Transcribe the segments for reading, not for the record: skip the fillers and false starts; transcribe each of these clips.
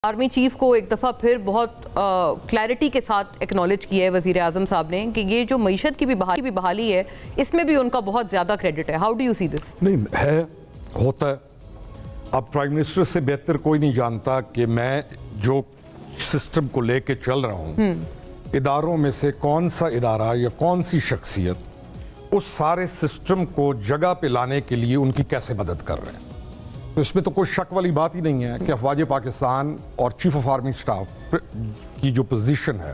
Army chief کو ایک دفعہ پھر بہت کلیئرٹی کے ساتھ ایکنالج کیا ہے وزیر اعظم صاحب نے کہ یہ جو معیشت کی بھی بحالی ہے اس میں بھی ان کا بہت زیادہ کریڈٹ ہے. ہاؤ ڈو یو سی دس؟ نہیں ہے، ہوتا ہے. اب پرائم منسٹر سے بہتر کوئی نہیں جانتا کہ میں جو سسٹم کو لے کے چل رہا ہوں اداروں میں سے کون سا ادارہ یا کون سی شخصیت اس سارے سسٹم کو جگہ پہ لانے کے لیے ان کی کیسے مدد کر رہے ہیں. تو اس میں تو کوئی شک والی بات ہی نہیں ہے کہ افواج پاکستان اور چیف آف آرمی سٹاف کی جو پوزیشن ہے،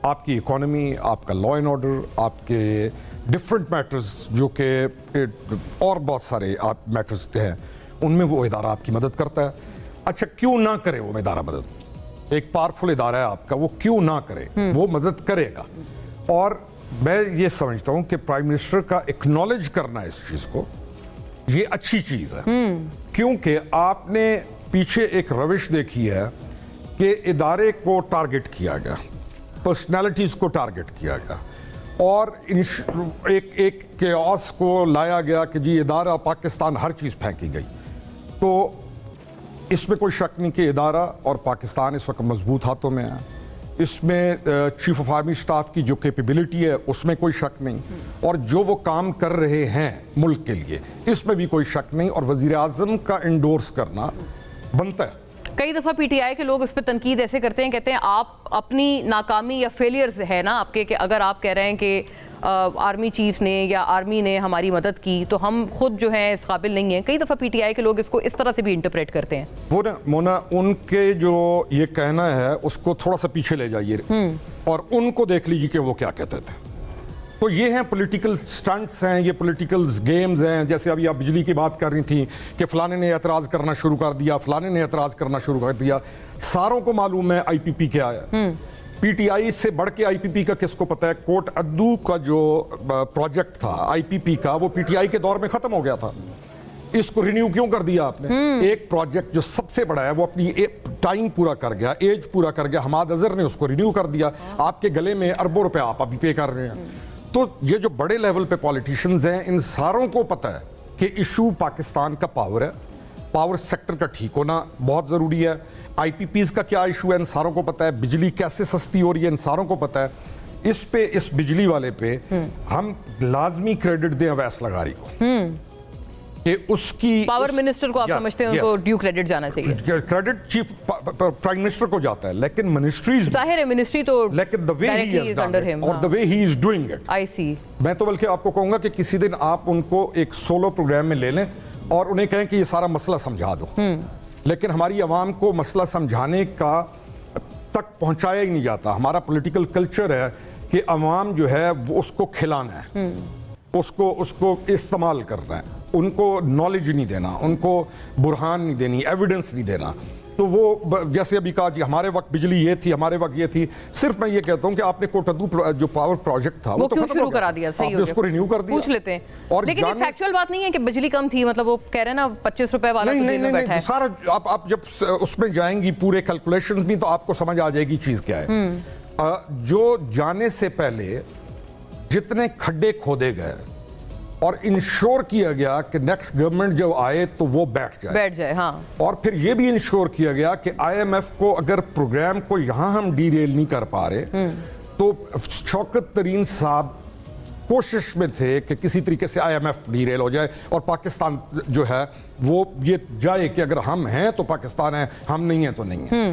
آپ کی اکانومی، آپ کا لا اینڈ آرڈر، آپ کے ڈفرنٹ میٹرز جو کہ اور بہت سارے آپ میٹرز ہیں، ان میں وہ ادارہ آپ کی مدد کرتا ہے. اچھا کیوں نہ کرے وہ ادارہ مدد؟ ایک پاورفل ادارہ ہے آپ کا، وہ کیوں نہ کرے؟ وہ مدد کرے گا. اور میں یہ سمجھتا ہوں کہ پرائم منسٹر کا اکنالج کرنا اس چیز کو یہ اچھی چیز ہے، کیونکہ آپ نے پیچھے ایک روش دیکھی ہے کہ ادارے کو ٹارگٹ کیا گیا، پرسنالٹیز کو ٹارگٹ کیا گیا اور ایک کیوس کو لایا گیا کہ جی ادارہ پاکستان ہر چیز پھینکی گئی. تو اس میں کوئی شک نہیں کہ ادارہ اور پاکستان اس وقت مضبوط ہاتھوں میں ہے. اس میں چیف آف آرمی سٹاف کی جو کیپیبلٹی ہے اس میں کوئی شک نہیں، اور جو وہ کام کر رہے ہیں ملک کے لیے اس میں بھی کوئی شک نہیں، اور وزیر اعظم کا انڈورس کرنا بنتا ہے. کئی دفعہ پی ٹی آئی کے لوگ اس پہ تنقید ایسے کرتے ہیں، کہتے ہیں آپ اپنی ناکامی یا فیلیئرز ہے نا آپ کے، کہ اگر آپ کہہ رہے ہیں کہ آرمی چیف نے یا آرمی نے ہماری مدد کی تو ہم خود جو ہیں اس قابل نہیں ہیں. کئی دفعہ پی ٹی آئی کے لوگ اس کو اس طرح سے بھی انٹرپریٹ کرتے ہیں. وہ نا مونا ان کے جو یہ کہنا ہے اس کو تھوڑا سا پیچھے لے جائیے اور ان کو دیکھ لیجیے کہ وہ کیا کہتے تھے. تو یہ ہیں پولیٹیکل سٹنٹس ہیں، یہ پولیٹیکل گیمز ہیں. جیسے ابھی آپ بجلی کی بات کر رہی تھیں کہ فلانے نے اعتراض کرنا شروع کر دیا، فلانے نے اعتراض کرنا شروع کر دیا. ساروں کو معلوم ہے آئی پی پی کیا ہے. پی ٹی آئی سے بڑھ کے آئی پی پی کا کس کو پتا ہے؟ کوٹ ادو کا جو پروجیکٹ تھا آئی پی پی کا، وہ پی ٹی آئی کے دور میں ختم ہو گیا تھا. اس کو رینیو کیوں کر دیا آپ نے؟ ایک پروجیکٹ جو سب سے بڑا ہے وہ اپنی ٹائم پورا کر گیا، ایج پورا کر گیا، حماد اظہر نے اس کو رینیو کر دیا. آپ کے گلے میں اربوں روپے آپ ابھی پے کر رہے ہیں. تو یہ جو بڑے لیول پہ پولیٹیشنز ہیں ان ساروں کو پتہ ہے کہ ایشو پاکستان کا پاور ہے، پاور سیکٹر کا ٹھیک ہونا بہت ضروری ہے. آئی پی پیز کا کیا ایشو ہے ان ساروں کو پتہ ہے. بجلی کیسے سستی ہو رہی ہے ان ساروں کو پتہ ہے. اس پہ اس بجلی والے پہ ہم لازمی کریڈٹ دیں اویس لغاری کو کہ اس کی پاور منسٹر کو آپ سمجھتے ہیں ان کو ڈیو کریڈٹ جانا چاہیے. کریڈٹ چیف پرائم منسٹر کو جاتا ہے، لیکن منسٹریز ظاہر ہے منسٹری تو لیکن the way he has done it اور the way he is doing it. I see. میں تو بلکہ آپ کو کہوں گا کہ کسی دن آپ ان کو ایک سولو پروگرام میں لے لیں اور انہیں کہیں کہ یہ سارا مسئلہ سمجھا دو. لیکن ہماری عوام کو مسئلہ سمجھانے کا تک پہنچایا ہی نہیں جاتا. ہمارا پولیٹیکل کلچر ہے کہ عوام جو ہے وہ اس کو کھلانا ہے، اس کو استعمال کرنا ہے، ان کو نالج نہیں دینا، ان کو برہان نہیں دینی، ایویڈنس نہیں دینا. تو وہ جیسے ابھی کہا جی ہمارے وقت بجلی یہ تھی، ہمارے وقت یہ تھی. صرف میں یہ کہتا ہوں کہ آپ نے کوٹدو جو پاور پروجیکٹ تھا وہ تو ختم ہو گیا، آپ نے اس کو رینیو کر دیا. پوچھ لیتے ہیں لیکن یہ فیکچوئل بات نہیں ہے کہ بجلی کم تھی، مطلب وہ کہہ رہے ہیں نا 25 روپے والا نہیں سارا آپ جب اس میں جائیں گی پورے کیلکولیشنز میں تو آپ کو سمجھ آ جائے گی چیز کیا ہے. جو جانے سے پہلے جتنے کھڈے کھودے گئے اور انشور کیا گیا کہ نیکسٹ گورنمنٹ جب آئے تو وہ بیٹھ جائے. ہاں. اور پھر یہ بھی انشور کیا گیا کہ آئی ایم ایف کو اگر پروگرام کو یہاں ہم ڈی ریل نہیں کر پا رہے تو شوکت ترین صاحب کوشش میں تھے کہ کسی طریقے سے I M F derail ہو جائے اور پاکستان جو ہے وہ یہ جائے کہ اگر ہم ہیں تو پاکستان ہے، ہم نہیں ہیں تو نہیں ہیں.